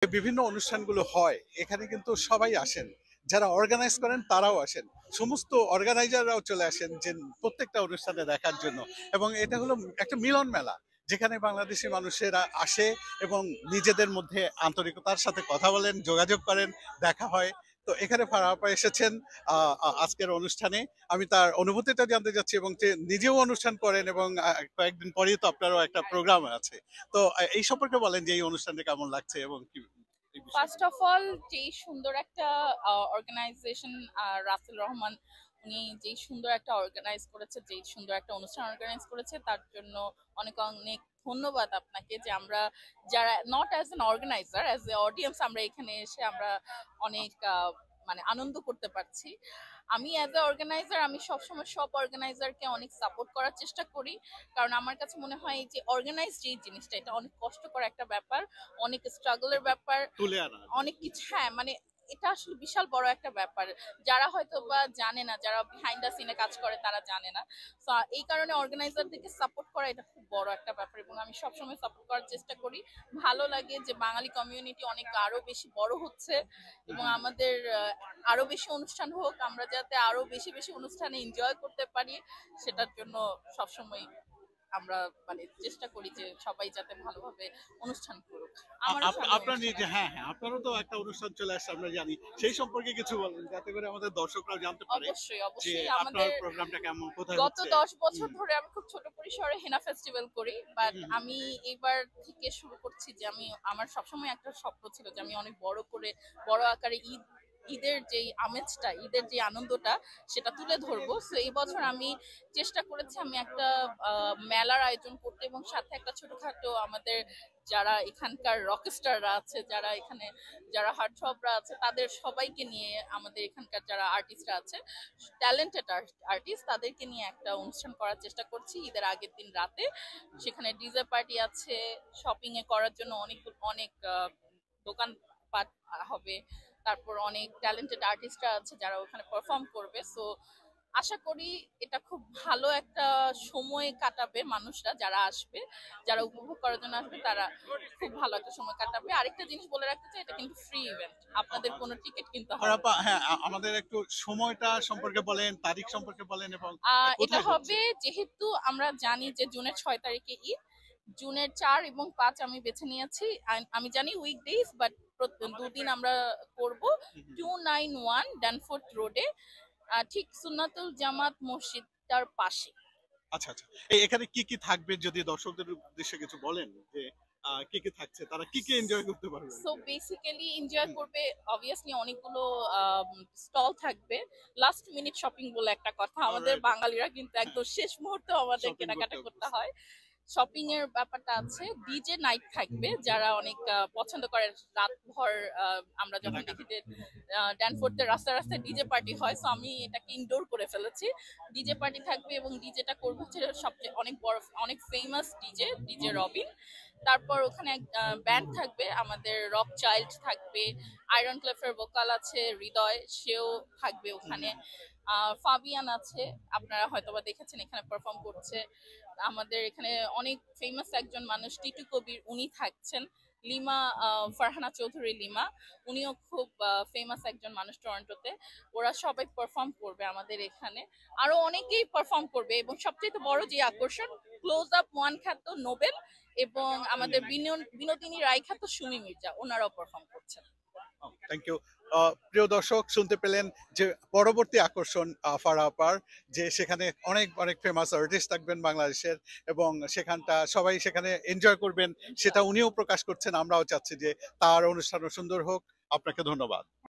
বিভিন্ন অনুষ্ঠানগুলো হয় এখানে কিন্তু সবাই আসেন, যারা অর্গানাইজ করেন তারাও আসেন, সমস্ত অর্গানাইজাররাও চলে আসেন যে প্রত্যেকটা অনুষ্ঠানে দেখার জন্য। এবং এটা হলো একটা মিলন মেলা, যেখানে বাংলাদেশি মানুষেরা আসে এবং নিজেদের মধ্যে আন্তরিকতার সাথে কথা বলেন, যোগাযোগ করেন, দেখা হয়। তো এখানে ফারাহ আপা এসেছেন আজকের অনুষ্ঠানে। আমি তার অনুভূতিটা জানতে চাচ্ছি, এবং যে নিজেও অনুষ্ঠান করেন, এবং কয়েকদিন পরেই তো আপনারও একটা প্রোগ্রাম আছে। তো এই সম্পর্কে বলেন যে এই অনুষ্ঠানটা কেমন লাগছে এবং কি এই বিষয়ে। ফার্স্ট অফ অল, যেই সুন্দর একটা অর্গানাইজেশন, রাসেল রহমান উনি যেই সুন্দর একটা অর্গানাইজ করেছে, যেই সুন্দর একটা অনুষ্ঠান অর্গানাইজ করেছে, তার জন্য অনেক অনেক ধন্যবাদ আপনাকে। যে আমরা যারা not as an organiser, as a audience, আমরা এখানে এসে আমরা অনেক মানে আনন্দ করতে পারছি। আমি অ্যাজ এ অর্গানাইজার, আমি সবসময় সব অর্গানাইজারকে অনেক সাপোর্ট করার চেষ্টা করি। কারণ আমার কাছে মনে হয় যে অর্গানাইজ যে জিনিসটা, এটা অনেক কষ্টকর একটা ব্যাপার, অনেক স্ট্রাগলের ব্যাপার, তুলে আনা। অনেক কিছু। হ্যাঁ, মানে এটা আসলে বিশাল বড় একটা ব্যাপার। যারা হয়তো বা জানে না, যারা বিহাইন্ড দ্য সিনে কাজ করে, তারা জানে না। তো এই কারণে অর্গানাইজারদেরকে সাপোর্ট করা এটা খুব বড় একটা ব্যাপার, এবং আমি সবসময় সাপোর্ট করার চেষ্টা করি। ভালো লাগে যে বাঙালি কমিউনিটি অনেক আরো বেশি বড় হচ্ছে, এবং আমাদের আরো বেশি অনুষ্ঠান হোক, আমরা যাতে আরো বেশি বেশি অনুষ্ঠানে এনজয় করতে পারি, সেটার জন্য সবসময় আমরা মানে চেষ্টা করি যে সবাই যাতে ভালোভাবে অনুষ্ঠান করুক। আমারও সামনে আপনার অনুষ্ঠান নিজে, আছে। হ্যাঁ হ্যাঁ, আপনারও তো একটা অনুষ্ঠান চলে আসছে আমরা জানি, সেই সম্পর্কে কিছু বলেন যাতে করে আমাদের দর্শকরাও জানতে পারে অবশ্যই, যে অবশ্যই। আপনার আমাদের প্রোগ্রামটা কেমন, কোথায় গত হচ্ছে। 10 বছর হুম, ধরে আমি খুব ছোট পরিসরে হেনা ফেস্টিভ্যাল করি, বাট হুম, আমি এবার থেকে শুরু করছি যে আমি, আমার সবসময় একটা স্বপ্ন ছিল যে আমি অনেক বড় করে, বড় আকারে ঈদের যেই আমেজটা, ঈদের যে আনন্দটা, সেটা তুলে ধরবো। সো এই বছর আমি চেষ্টা করেছি আমি একটা মেলার আয়োজন করতে, এবং সাথে একটা ছোটখাটো আমাদের যারা এখানকার রকস্টাররা আছে, যারা এখানে যারা হার্টথ্রবরা আছে, তাদের সবাইকে নিয়ে, আমাদের এখানকার যারা আর্টিস্টরা আছে, ট্যালেন্টেড আর্টিস্ট, তাদেরকে নিয়ে একটা অনুষ্ঠান করার চেষ্টা করছি ঈদের আগের দিন রাতে। সেখানে ডিজে পার্টি আছে, শপিং এ করার জন্য অনেক অনেক দোকান পাট হবে। তারপর অনেক ট্যালেন্টেড আর্টিস্টরা আছে যারা ওখানে পারফর্ম করবে। সো আশা করি এটা খুব ভালো একটা সময় কাটাবে মানুষরা, যারা আসবে, যারা উপভোগ করার জন্য আসবে, তারা খুব ভালো একটা সময় কাটাবে। আরেকটা জিনিস বলে রাখতে চাই, এটা কিন্তু ফ্রি ইভেন্ট, আপনাদের কোনো টিকিট কিনতে আর হবে আপা, না। হ্যাঁ, আমাদের একটু সময়টা সম্পর্কে বলেন, তারিখ সম্পর্কে বলেন, এবং এটা কোথায় হচ্ছে। হবে, যেহেতু আমরা জানি যে জুনের 6 তারিখে ঈদ, জুনের 4 এবং 5 আমি বেছে নিয়েছি। আমি জানি উইকডেজ, বাট দুদিন আমরা করব। হুম, হুম। 291 ড্যানফোর্থ রোডে, ঠিক সুন্নাতুল জামাত মসজিদটার পাশে। আচ্ছা আচ্ছা, এখানে কি কি থাকবে যদি দর্শকদের উদ্দেশ্যে কিছু বলেন, যে কি কি থাকছে, তারা কি কি এনজয় করতে পারবে। সো বেসিক্যালি এনজয় হুম, করবে, অবভিয়াসলি অনেকগুলো স্টল থাকবে। লাস্ট মিনিট শপিং বলে একটা কথা, আমাদের অলরাইট। বাঙালিরা কিন্তু একদম শেষ মুহূর্তে আমাদের শপিং করতে কেনাকাটা করতে হবে। হয়। শপিং এর ব্যাপারটা আছে, ডিজে নাইট থাকবে, যারা অনেক পছন্দ করে রাত ভর। আমরা যখন কেনাকাটা। দেখি যে ড্যানফোর্থের রাস্তায় রাস্তায় ডিজে পার্টি হয়, সো আমি এটাকে ইনডোর করে ফেলেছি। ডিজে পার্টি থাকবে, এবং ডিজেটা করবো হচ্ছে সবচেয়ে অনেক বড়, অনেক ফেমাস ডিজে, ডিজে রবিন। তারপর ওখানে ব্যান্ড থাকবে, আমাদের রক চাইল্ড থাকবে, আয়রন ক্লেফের ভোকাল আছে হৃদয়, সেও থাকবে ওখানে। ফাবিয়ান আছে, আপনারা হয়তোবা দেখেছেন এখানে পারফর্ম করছে। আমাদের এখানে অনেক ফেমাস একজন মানুষ টিটু কবির, উনি থাকছেন। লিমা, ফারহানা চৌধুরী লিমা, উনিও খুব ফেমাস একজন মানুষ টরন্টোতে। ওরা সবাই পারফর্ম করবে আমাদের এখানে। আরো অনেকেই পারফর্ম করবে, এবং সবচেয়ে বড় যে আকর্ষণ, ক্লোজ আপ ওয়ান খ্যাত নোবেল এবং আমাদের বিনোদিনী রায় খ্যাত সুমি মির্জা, ওনারাও পারফর্ম করছেন। Thank you. প্রিয় দর্শক, শুনতে পেলেন যে পরবর্তী আকর্ষণ ফারাহ আপার, যে সেখানে অনেক অনেক ফেমাস আর্টিস্ট থাকবেন বাংলাদেশের, এবং সেখানটা সবাই সেখানে এনজয় করবেন, সেটা উনিও প্রকাশ করছেন। আমরাও চাচ্ছি যে তার অনুষ্ঠানও সুন্দর হোক। আপনাকে ধন্যবাদ।